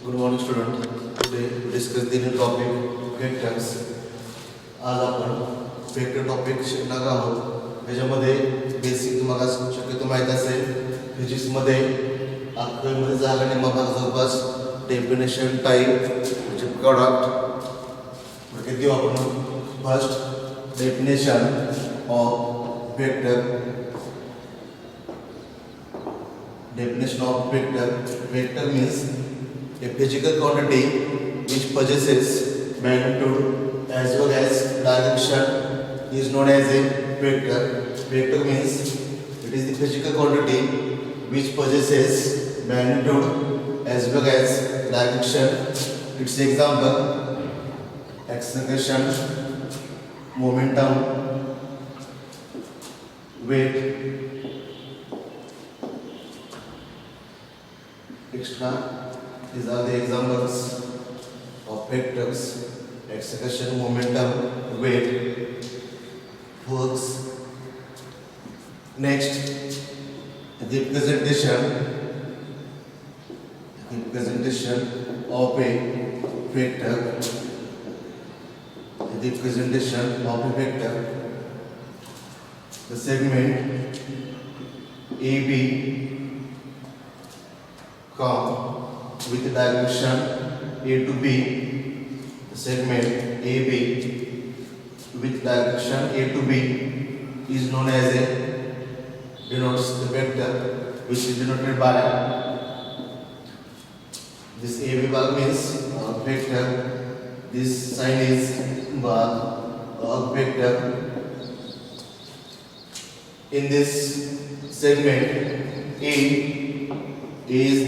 Good morning student. Today we discuss the new topic vectors. आज आपण vector topic शिकणार आहोत. त्याच्यामध्ये बेसिक तुम्हाला शक्यतो माहित असेल फिजिक्स मध्ये आकृतीमध्ये जागा नियम जवळपास डेफिनेशन टाइप म्हणजे प्रोडक्ट म्हणजे देऊ आपण first definition of vector. Definition of vector. Vector means a physical quantity which possesses magnitude as well as direction is known as a vector. Vector means it is the physical quantity which possesses magnitude as well as direction. Its example: acceleration, momentum, weight. Extra, these are the examples of vectors: acceleration, momentum, weight, force. Next, the representation of a vector. The representation of a vector. The segment AB come with direction A to B. The segment AB with direction A to B is known as a denotes the vector, which is denoted by this AB bar means vector. This sign is bar vector. In this segment A is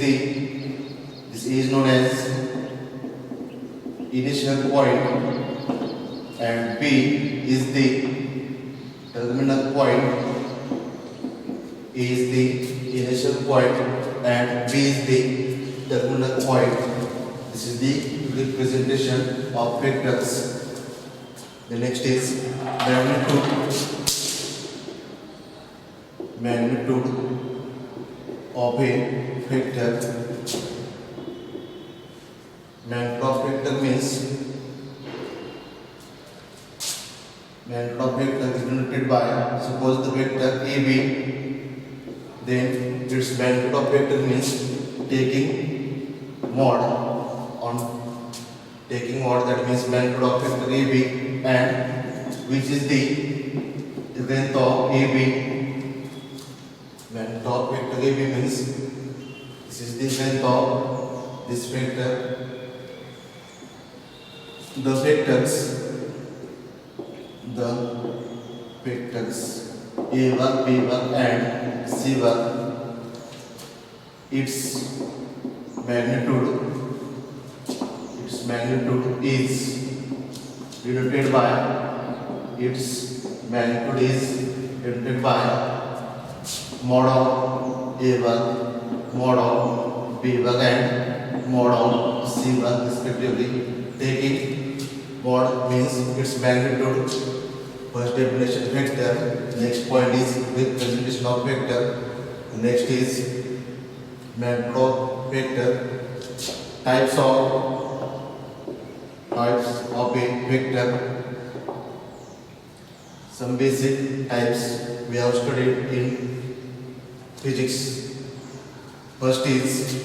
this is known as initial point and B is the terminal point. A is the initial point and B is the terminal point. This is the representation of vectors. The next is magnitude of a vector. Magnitude of vector means magnitude of vector is denoted by, suppose the vector AB, then its magnitude of vector means taking mod, that means magnitude of vector AB, and which is the length of AB. Magnitude of vector AB means this is the length of this vector. The vectors A1, B1 and C1, its magnitude is denoted by mod of A1, mod of B1 and mod of C1 respectively. Taking mod means its magnitude. First definition vector. Next point is representation of vector. Next is magnitude of vector. Types of a vector. Some basic types we have studied in physics. First is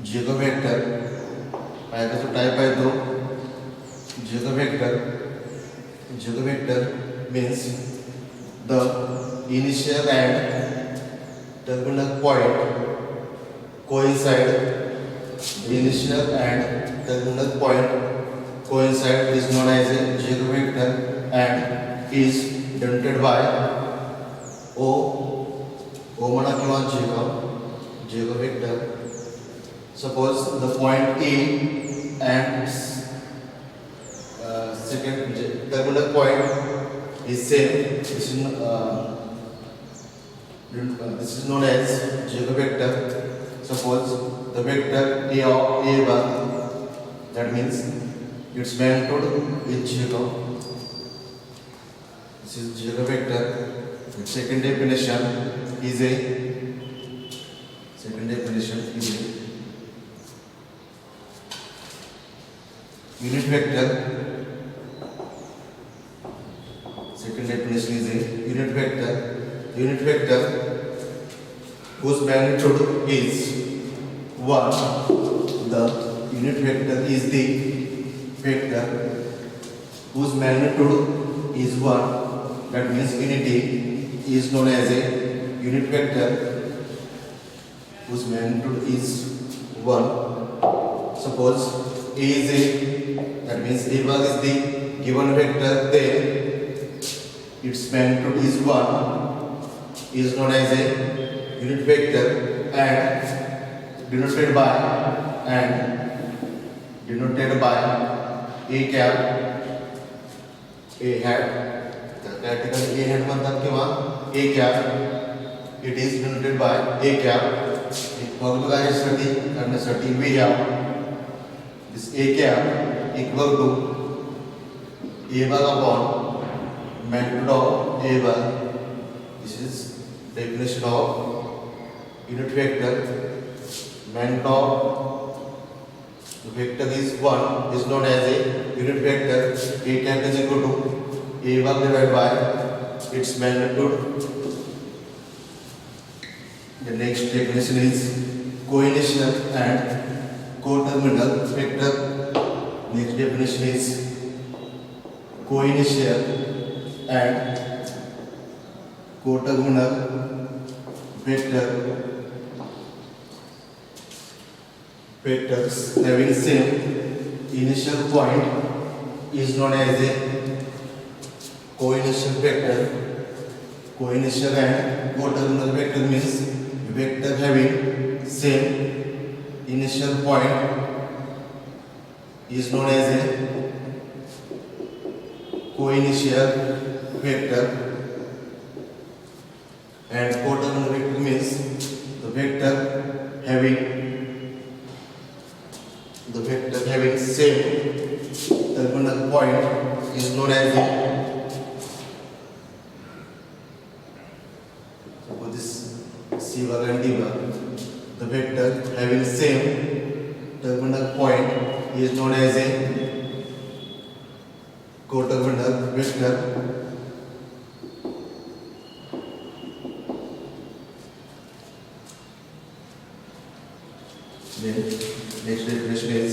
Jacob vector. पाहिजे तो type आहे तो Jacob vector. Jacob vector means the initial and terminal point coincide. The initial and terminal point coincide is known as a Jacob vector and is denoted by O म्हणा किंवा Jacob vector. Suppose the point A and second terminal point is same. This is known as Jacob vector. Suppose the vector A of A1, that means its magnitude is Jacob. This is Jacob vector. The second definition is a unit vector. Second definition is a unit vector. Unit vector whose magnitude is 1. The unit vector is the vector whose magnitude is 1. That means unity is known as a unit vector whose magnitude is 1. Suppose A is a, that means A bar is the given vector, then its magnitude is 1, is known as a unit vector and denoted by A cap, A hat, practical A hat म्हणतात किंवा A cap. It is denoted by A cap. वर्गकार्यासाठी करण्यासाठी we have this A cap equal to A bar upon magnitude of A bar. This is definition of unit vector. Magnitude of the vector is 1, is known as a unit vector. A cap is equal to A bar divided by its magnitude. The next definition is coinitial and coterminal vector. Next definition is coinitial and coterminal vector. Vectors having same initial point is known as a coinitial vector. Coinitial and coterminal vector means vector having same initial point is known as a coinitial vector, and coterminal vector means the vector having same terminal point is known as a, C1 and D1. The vector having same terminal point is known as a coterminal vector. Then next definition is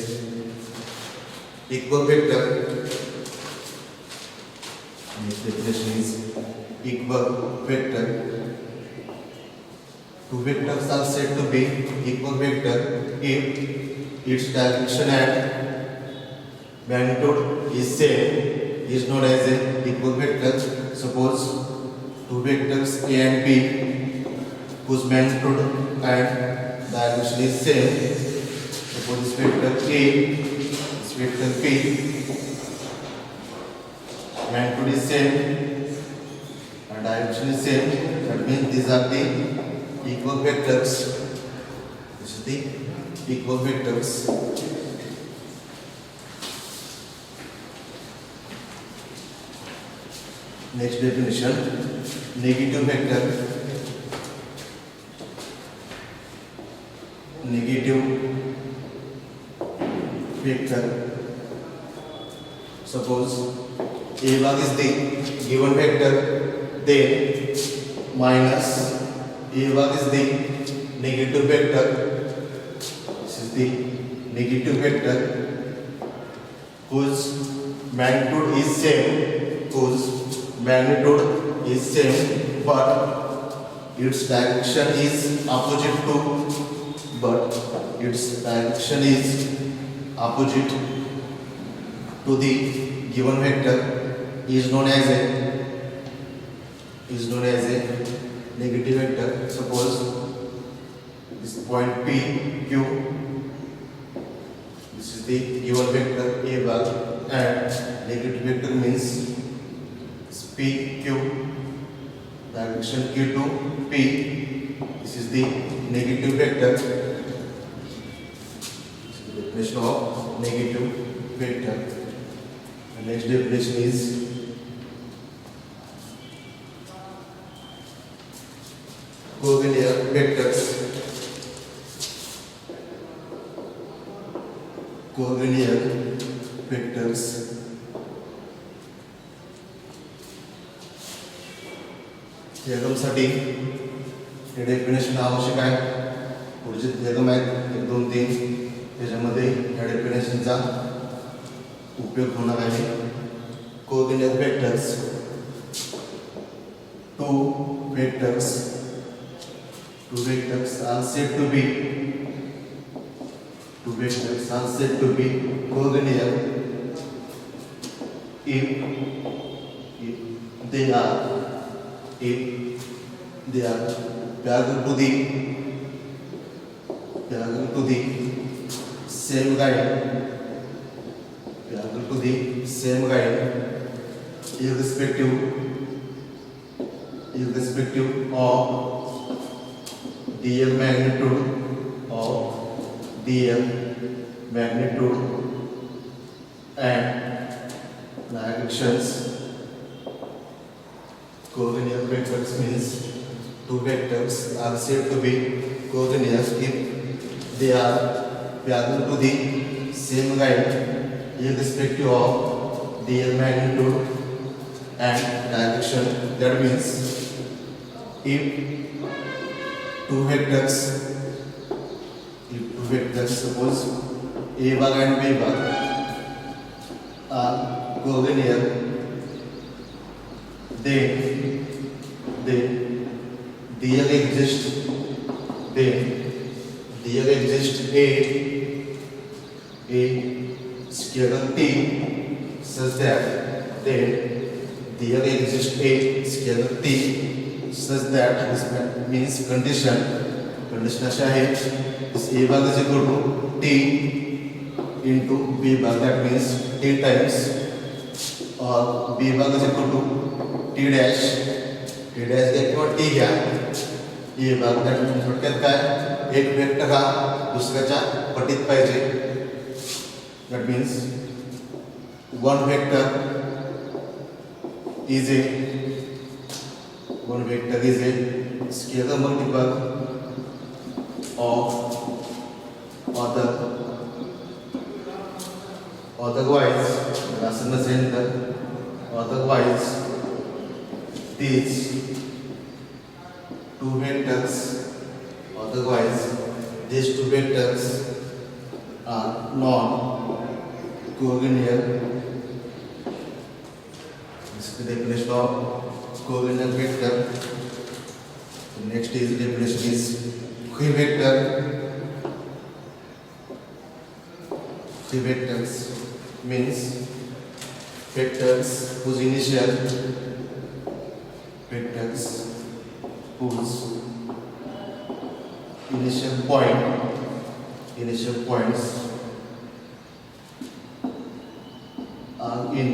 equal vector. Next definition is equal vector. Two vectors are said to be equal vector if its direction and magnitude is same, is known as a equal vector. Suppose two vectors A and B whose magnitude and direction is same. Suppose this vector A, this vector B, magnitude is same and direction is same. That means these are the equal vectors. This is the equal vectors. Next definition, negative vector. Negative vector. Suppose A bar is the given vector, then minus A bar is the negative vector. This is the negative vector whose magnitude is same, but its direction is opposite to the given vector is known as a negative vector. Suppose this point P, Q, this is the given vector A bar, and negative vector means P, Q, direction Q to P. This is the negative vector. This is the definition of negative vector. The next definition is covariant vectors. Covariant vectors थिअरमसाठी hey definition आवश्यक आहे. पुढचे theorem आहेत 1 2 3 त्याच्यामध्ये ह्या डेफिनेशनचा उपयोग होणार आहे. Coordinate vectors two vectors are said to be coordinate if they are parallel to the same line irrespective of dl magnitude and directions. Coordinate vectors means two vectors are said to be coordinate if they are parallel to the same line irrespective of dl magnitude and direction. That means if two vectors suppose a bar and b bar are coordinate, then there exists a scalar t such that this means condition अशा आहे a bar is equal to t into b bar, that means t times, or b bar is equal to t dash घ्या किंवा t घ्या a bar, that means थोडक्यात काय एक vector हा दुसऱ्याच्या पटीत पाहिजे. that means one vector is a scalar multiple of otherwise these two vectors are non-coordinate. This is the definition of coordinate vector. The next is the definition is equivector. Equivectors means vectors whose initial points are in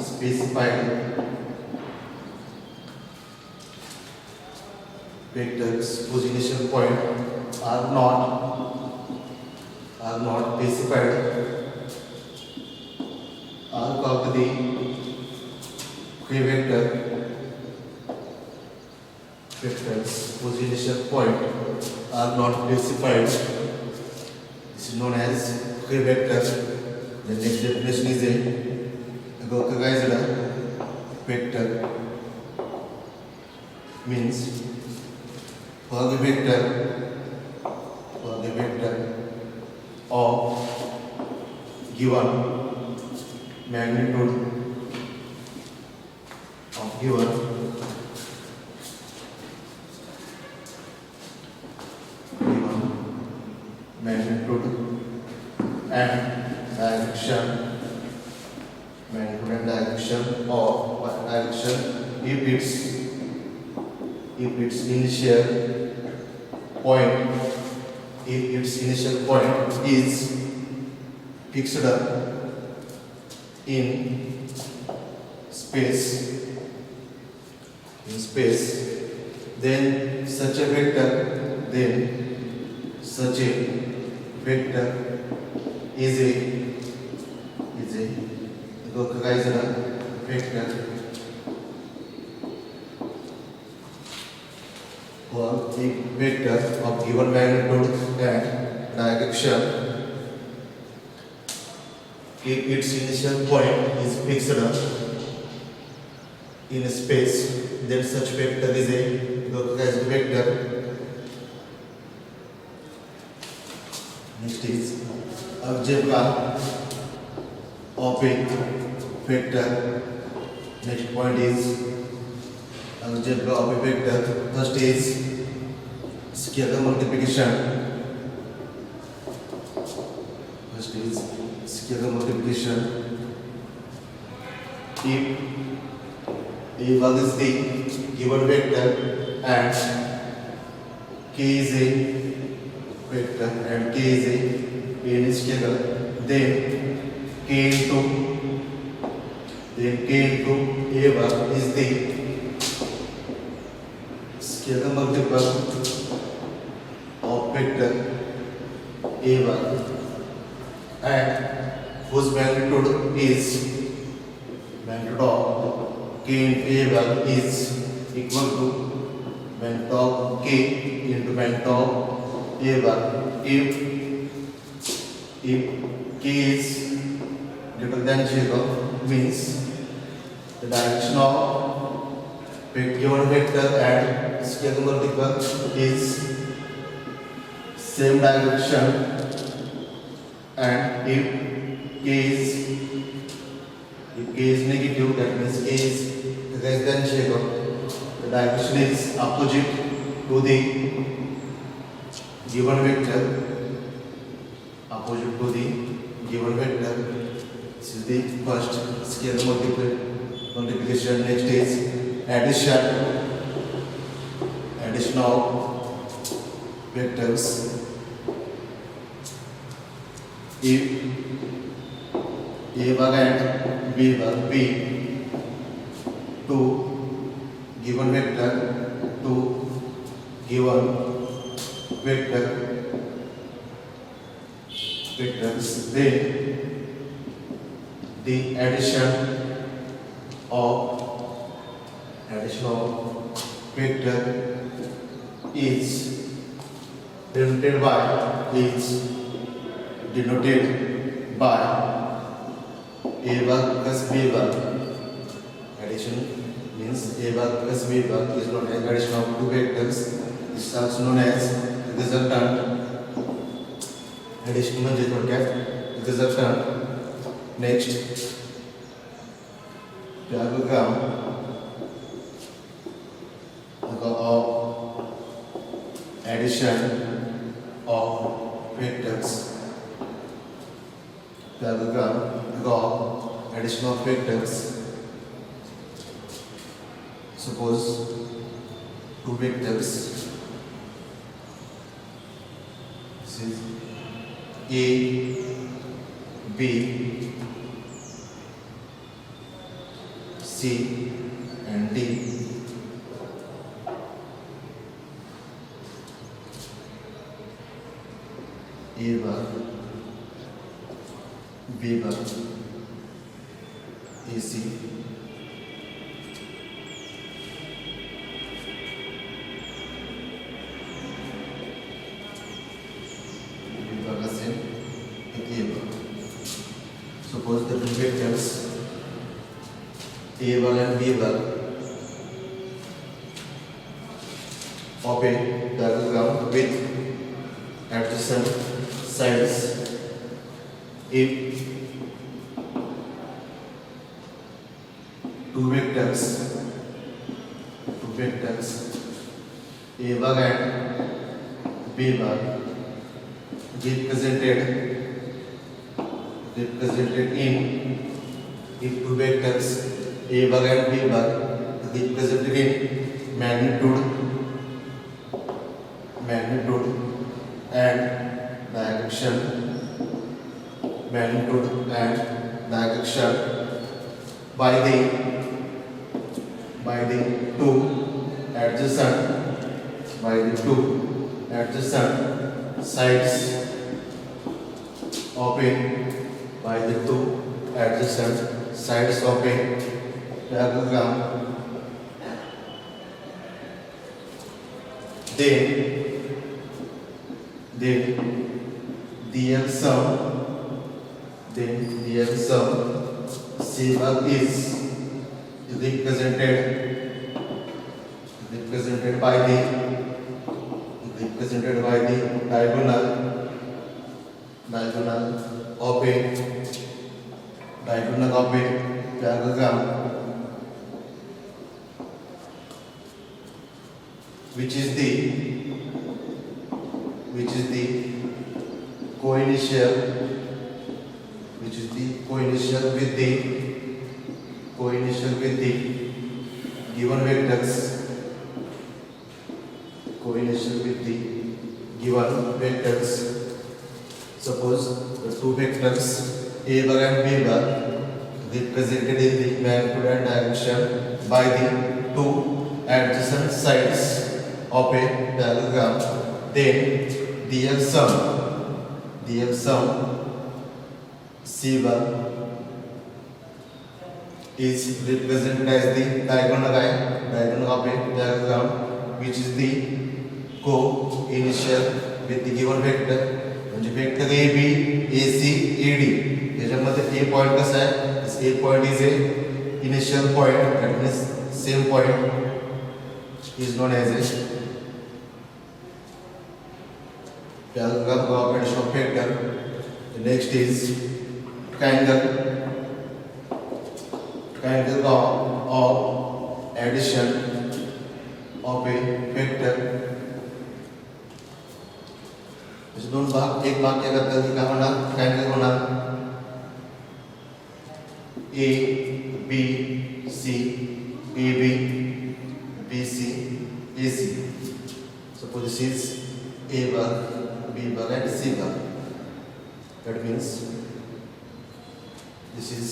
specified vectors whose initial point are not specified are called the equivector. Vectors whose initial point are not specified is known as equivector. The next definition is a localized vector. Means for the vector of given magnitude and direction if its initial point is fixed in space, then such a vector is a localized vector. For a vector of given magnitude and direction if its initial point is fixed in space, then such vector is a localized vector. Next is algebra of a vector. Next point is algebra of a vector. First is scalar multiplication. First is scalar multiplication. If A1 is the given vector and K is a vector and K is a scalar, then K into A1 is the scalar multiple of vector A1 and whose magnitude is magnitude of K into A1 is equal to magnitude of K into magnitude of A1 if K is greater than 0 means the direction of given vector and scalar multiple is same direction, and if K is negative, that means K is less than 0, the direction is opposite to the given vector. Opposite to the given vector. This is the first scalar multiplication. Next is addition of vectors. If A1 and B1 be two given vectors, then the addition of vector is denoted by A1 plus B1. Addition means A1 plus B1 is known as addition of two vectors. This is also known as resultant. Addition म्हणजे थोडक्यात resultant. Next, diagram of addition of vectors. Diagram of addition of vectors. Suppose two vectors. This is A, B, C, and D. A1, B1, AC, suppose the two vectors A1 and B1 of a diagram with adjacent sides. If two vectors A1 and B1 represented in, if two vectors A1 and B1 represented in magnitude and direction by the two adjacent sides of a diagram, then the then here sum C bar is represented by the diagonal of a diagram which is the coinitial with the given vectors, suppose the two vectors a bar and b bar represented in the magnitude and direction by the two adjacent sides of a diagram, then the sum C bar is represented as the diagonal of a diagram which is the co-initial with the given vector. म्हणजे vector A B A C A D याच्यामध्ये A point कसा आहे, A point is a initial point, that means same point is known as a diagram coordination of vector. The next is triangle of addition of a vector. दोन भाग, एक भाग क्या करता है, क्या होना, ट्रायंगल होना A B C A B B C A C. Suppose this is A bar, B bar and C bar. That means this is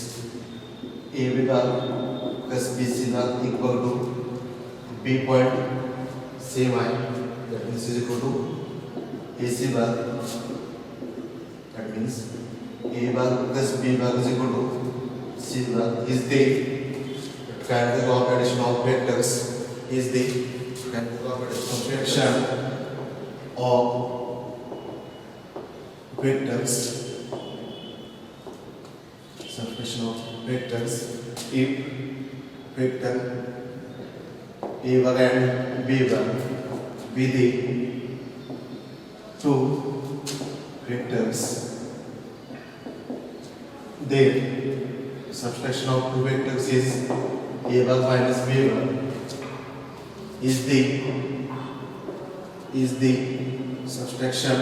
AB bar plus BC bar equal to B point same I. That means is equal to AC bar. That means A bar plus B bar is equal to C bar is the triangle of addition of vectors, is the triangle of addition of fraction of vectors, subtraction of vectors if vector A bar and B bar be the two vectors, then subtraction of two vectors is A bar minus B bar is the subtraction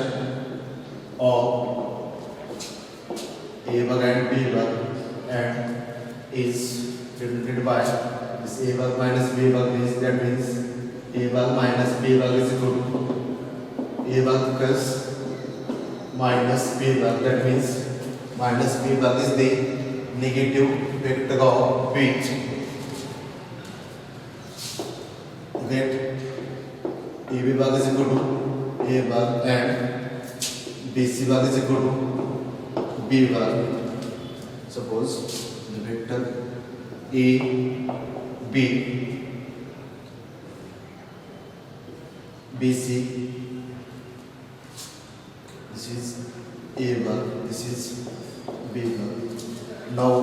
of A bar and B bar and is represented by this A bar minus B bar means, that means A bar minus B bar is equal to A bar plus minus B bar, that means minus B bar is the negative vector of B. That AB bar is equal to A bar and BC bar is equal to B bar. Suppose the vector A B BC, this is A bar, this is B bar. Now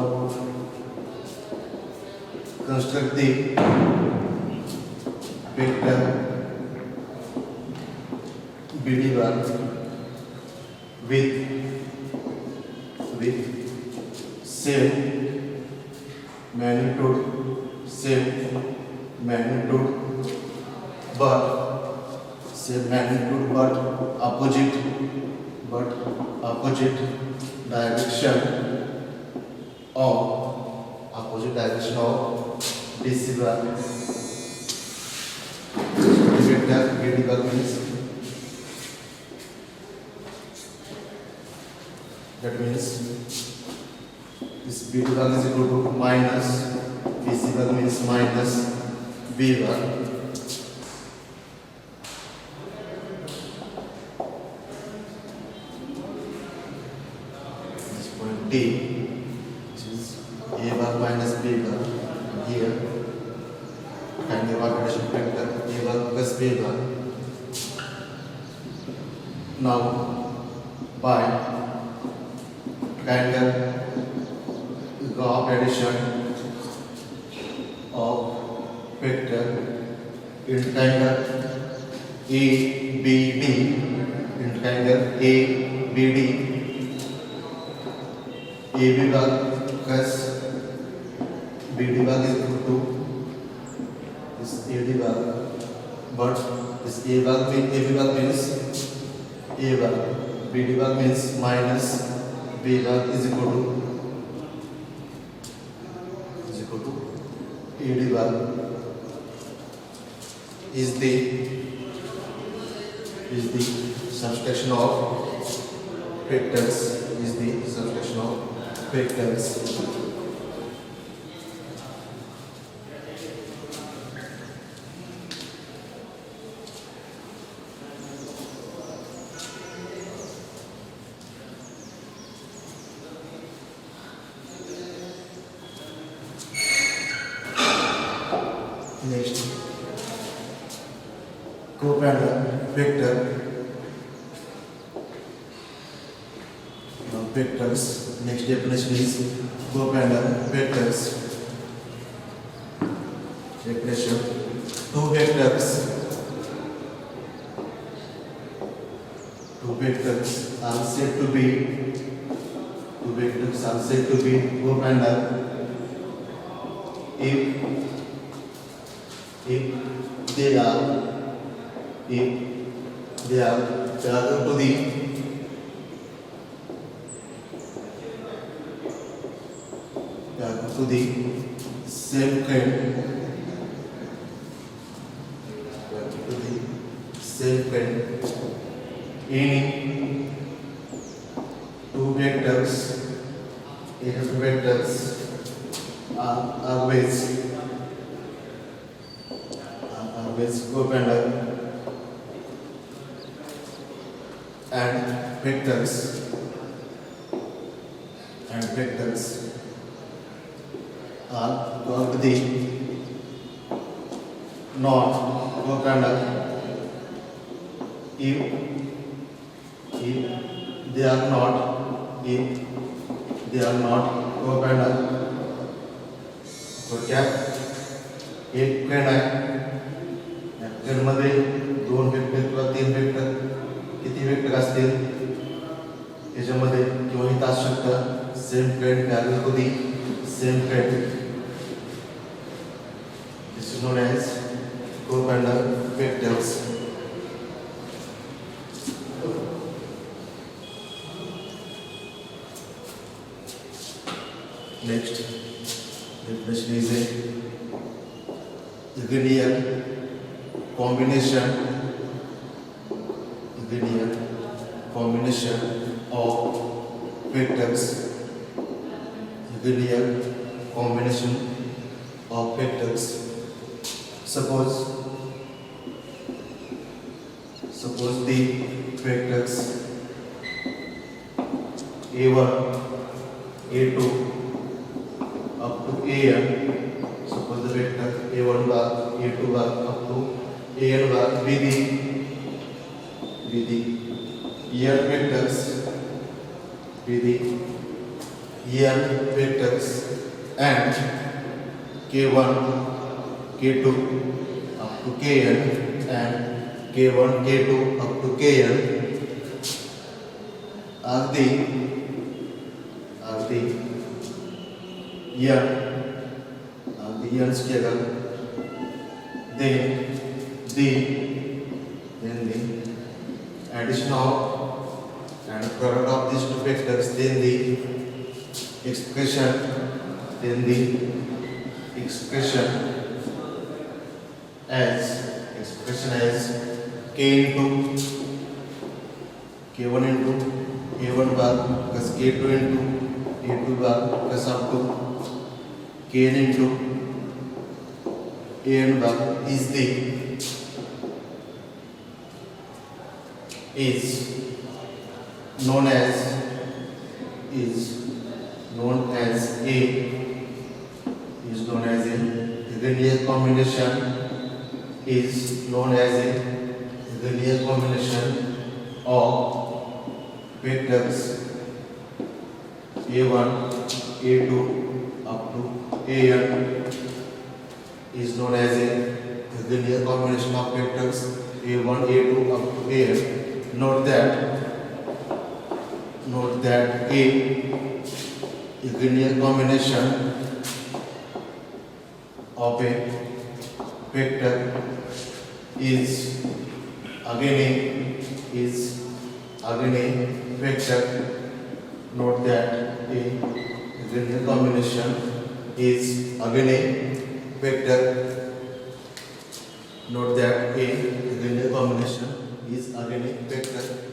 construct the vector BD bar with same magnitude but opposite direction of BC bar. Vector BD bar means, that means this BD bar is equal to minus BC bar means minus B bar. This point D, this is A bar minus B bar. Here, find the coordination vector A bar plus B bar. Now, by triangle of addition of vector in triangle ABD, in triangle ABD, AB भाग plus BD भाग is equal to this AD भाग, but this AB भाग means A भाग, BD भाग means minus B भाग is equal to AD भाग is the subtraction of vectors, is the subtraction of vectors. Next, co-parallel vector. Now vectors. Next definition is co-parallel vectors. Definition: two vectors are said to be co-parallel if they are parallel to the same plane, any two vectors are always co-parallel, and vectors are called the not co-parallel if they are not co-parallel. थोडक्यात एक plane आहे, या प्लेनमध्ये दोन vector किंवा तीन vector, किती vector असतील त्याच्यामध्ये, किंवा इथं असू शकतं same plane parallel to the same plane. This is known as co-parallel vectors. Next definition is a linear combination of vectors. Linear combination of vectors. Suppose the vectors A1, A2 up to AN. Suppose the vector A1 bar, A2 bar up to AN bar with the EN vectors, and K1, K2 up to Kn, and K1, K2 up to Kn are the N together. Then the addition of and product of these two vectors, then the expression as K into K1 into A1 bar plus K2 into A2 bar plus up to Kn into An bar is known as a linear combination of vectors A1, A2 up to AN is known as a linear combination of vectors A1, A2 up to AN. Note that A is linear combination of a vector is again a vector. Note that A linear combination is again a vector. Note that A linear combination is again a vector.